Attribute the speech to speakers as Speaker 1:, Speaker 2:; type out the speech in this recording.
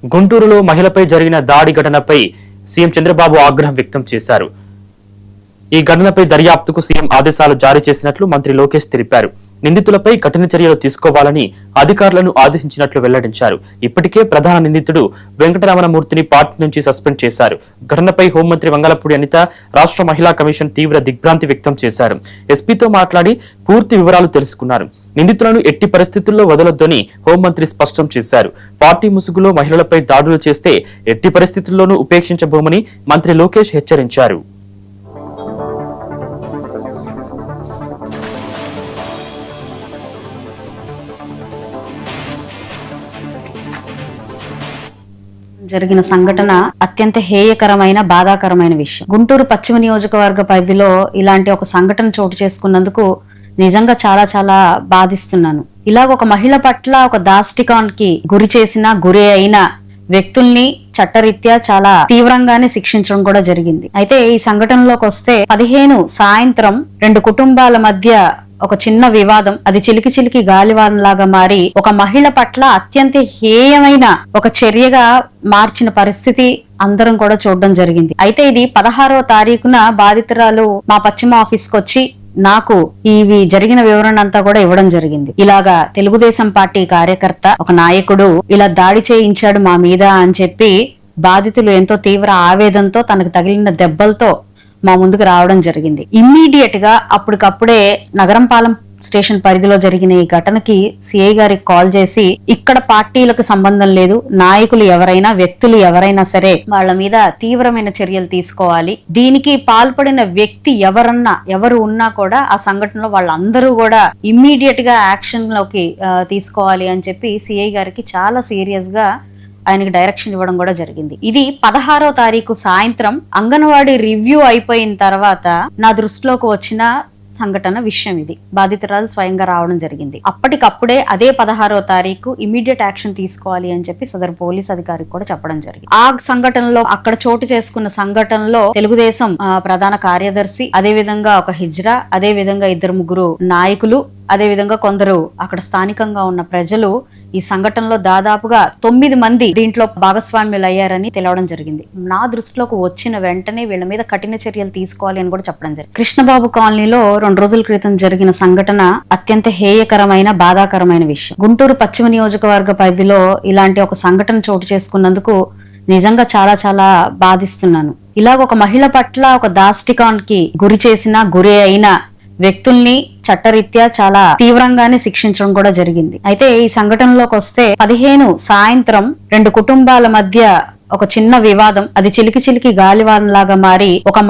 Speaker 1: గుంటూరులో మహిళపై జరిగిన దాడి ఘటనపై సీఎం చంద్రబాబు ఆగ్రహం వ్యక్తం చేశారు. ఈ ఘటనపై దర్యాప్తుకు సీఎం ఆదేశాలు జారీ చేసినట్లు మంత్రి లోకేష్ తెలిపారు. నిందితులపై కఠిన చర్యలు తీసుకోవాలని అధికారులను ఆదేశించినట్లు వెల్లడించారు. ఇప్పటికే ప్రధాన నిందితుడు వెంకటరమణమూర్తిని పార్టీ నుంచి సస్పెండ్ చేశారు. ఘటనపై హోంమంత్రి వంగలపూడి అనిత రాష్ట్ర మహిళా కమిషన్ తీవ్ర దిగ్భ్రాంతి వ్యక్తం చేశారు. ఎస్పీతో మాట్లాడి పూర్తి వివరాలు తెలుసుకున్నారు. నిందితులను ఎట్టి పరిస్థితుల్లో వదలొద్దని హోంమంత్రి స్పష్టం చేశారు. పార్టీ ముసుగులో మహిళలపై దాడులు చేస్తే ఎట్టి పరిస్థితుల్లోనూ ఉపేక్షించబోమని మంత్రి లోకేష్ హెచ్చరించారు.
Speaker 2: జరిగిన సంఘటన అత్యంత హేయకరమైన బాధాకరమైన విషయం. గుంటూరు పశ్చిమ నియోజకవర్గ పరిధిలో ఇలాంటి ఒక సంఘటన చోటు చేసుకున్నందుకు నిజంగా చాలా చాలా బాధిస్తున్నాను. ఇలాగ ఒక మహిళ పట్ల ఒక దాష్టికానికి గురి చేసిన గురి అయిన వ్యక్తుల్ని చట్టరీత్యా చాలా తీవ్రంగానే శిక్షించడం కూడా జరిగింది. అయితే ఈ సంఘటనలోకి వస్తే 15 సాయంత్రం 2 కుటుంబాల మధ్య ఒక చిన్న వివాదం అది చిలికి చిలికి గాలివానలాగా మారి ఒక మహిళ పట్ల అత్యంత హేయమైన ఒక చర్యగా మార్చిన పరిస్థితి అందరం కూడా చూడడం జరిగింది. అయితే ఇది 16వ తారీఖున బాధితురాలు మా పశ్చిమ ఆఫీస్ కి వచ్చి నాకు ఇవి జరిగిన వివరణ అంతా కూడా ఇవ్వడం జరిగింది. ఇలాగా తెలుగుదేశం పార్టీ కార్యకర్త ఒక నాయకుడు ఇలా దాడి చేయించాడు మా మీద అని చెప్పి బాధితులు ఎంతో తీవ్ర ఆవేదనతో తనకు తగిలిన దెబ్బలతో మా ముందుకు రావడం జరిగింది. ఇమ్మీడియట్ గా అప్పటికప్పుడే నగరంపాలెం స్టేషన్ పరిధిలో జరిగిన ఈ ఘటనకి సిఐ గారికి కాల్ చేసి ఇక్కడ పార్టీలకు సంబంధం లేదు, నాయకులు ఎవరైనా వ్యక్తులు ఎవరైనా సరే వాళ్ళ మీద తీవ్రమైన చర్యలు తీసుకోవాలి. దీనికి పాల్పడిన వ్యక్తి ఎవరు ఉన్నా కూడా ఆ సంఘటనలో వాళ్ళందరూ కూడా ఇమ్మీడియట్ గా యాక్షన్ లోకి తీసుకోవాలి అని చెప్పి సిఐ గారికి చాలా సీరియస్ గా ఆయనకి డైరెక్షన్ ఇవ్వడం కూడా జరిగింది. ఇది 16వ తారీఖు సాయంత్రం అంగన్వాడీ రివ్యూ అయిపోయిన తర్వాత నా దృష్టిలోకి వచ్చిన సంఘటన విషయం ఇది. బాధితురాలు స్వయంగా రావడం జరిగింది. అప్పటికప్పుడే అదే 16వ తారీఖు ఇమీడియట్ యాక్షన్ తీసుకోవాలి అని చెప్పి సదరు పోలీస్ అధికారికి కూడా చెప్పడం జరిగింది. ఆ సంఘటనలో అక్కడ చోటు చేసుకున్న సంఘటనలో తెలుగుదేశం ప్రధాన కార్యదర్శి, అదే విధంగా ఒక హిజ్రా, అదే విధంగా 2-3 నాయకులు, అదే విధంగా కొందరు అక్కడ స్థానికంగా ఉన్న ప్రజలు ఈ సంఘటనలో దాదాపుగా 9 మంది దీంట్లో భాగస్వామ్యులు అయ్యారని తెలవడం జరిగింది. నా దృష్టిలోకి వచ్చిన వెంటనే వీళ్ళ మీద కఠిన చర్యలు తీసుకోవాలి అని కూడా చెప్పడం జరిగింది. కృష్ణబాబు కాలనీలో 2 రోజుల క్రితం జరిగిన సంఘటన అత్యంత హేయకరమైన బాధాకరమైన విషయం. గుంటూరు పశ్చిమ నియోజకవర్గ పరిధిలో ఇలాంటి ఒక సంఘటన చోటు చేసుకున్నందుకు నిజంగా చాలా చాలా బాధిస్తున్నాను. ఇలాగ ఒక మహిళ పట్ల ఒక దాష్టికానికి గురి చేసిన గురి అయిన వ్యక్తుల్ని చట్టరీత్యా చాలా తీవ్రంగానే శిక్షించడం కూడా జరిగింది. అయితే ఈ సంఘటనలోకి వస్తే 15 సాయంత్రం 2 కుటుంబాల మధ్య ఒక చిన్న వివాదం అది చిలికి చిలికి గాలివానలాగా మారి ఒక